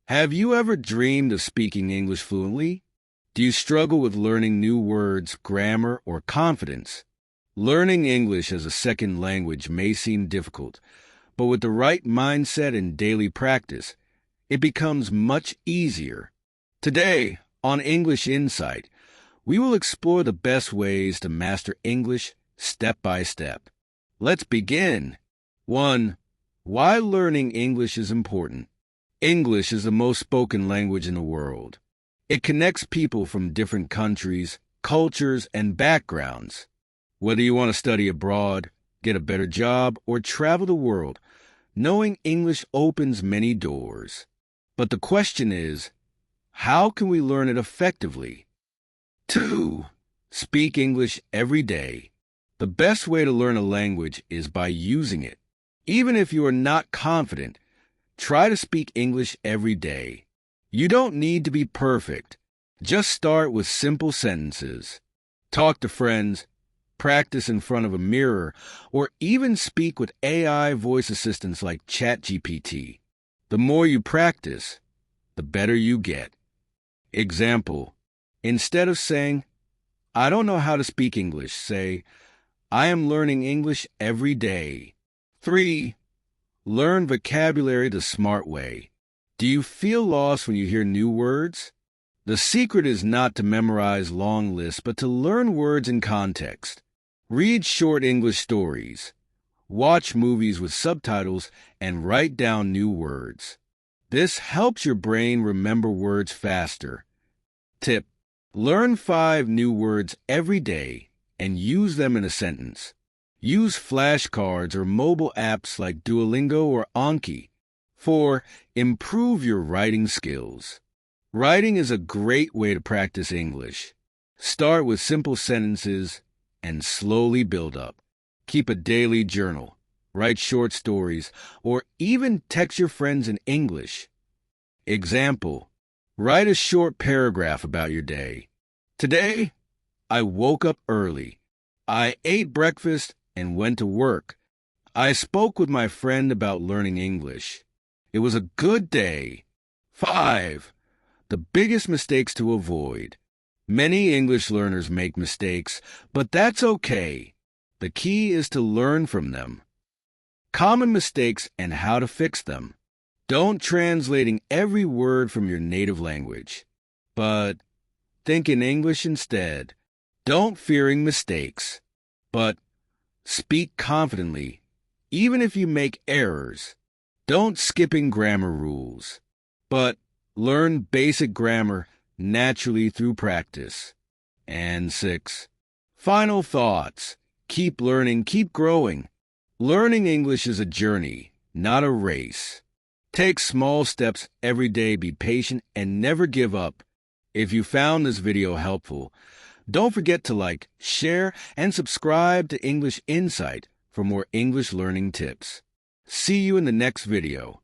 Have you ever dreamed of speaking English fluently? Do you struggle with learning new words, grammar, or confidence? Learning English as a second language may seem difficult, but with the right mindset and daily practice, it becomes much easier. Today, on English Insight, we will explore the best ways to master English step by step. Let's begin. 1. Why learning English is important. English is the most spoken language in the world. It connects people from different countries, cultures, and backgrounds. Whether you want to study abroad, get a better job, or travel the world, knowing English opens many doors. But the question is, how can we learn it effectively? 2. Speak English every day. The best way to learn a language is by using it. Even if you are not confident, try to speak English every day. You don't need to be perfect. Just start with simple sentences. Talk to friends, practice in front of a mirror, or even speak with AI voice assistants like ChatGPT. The more you practice, the better you get. Example: instead of saying, "I don't know how to speak English," say, "I am learning English every day." 3. Learn vocabulary the smart way. Do you feel lost when you hear new words? The secret is not to memorize long lists, but to learn words in context. Read short English stories. Watch movies with subtitles and write down new words. This helps your brain remember words faster. Tip: learn 5 new words every day and use them in a sentence. Use flashcards or mobile apps like Duolingo or Anki. 4. Improve your writing skills. Writing is a great way to practice English. Start with simple sentences and slowly build up. Keep a daily journal, write short stories, or even text your friends in English. Example: write a short paragraph about your day. Today, I woke up early. I ate breakfast and went to work. I spoke with my friend about learning English. It was a good day. 5. The biggest mistakes to avoid. Many English learners make mistakes, but that's okay. The key is to learn from them. Common mistakes and how to fix them. Don't translating every word from your native language, but think in English instead. Don't fearing mistakes, but speak confidently, even if you make errors. Don't skipping grammar rules, but learn basic grammar naturally through practice. And 6. Final thoughts. Keep learning, keep growing. Learning English is a journey, not a race. Take small steps every day, be patient, and never give up. If you found this video helpful, don't forget to like, share, and subscribe to English Insight for more English learning tips. See you in the next video.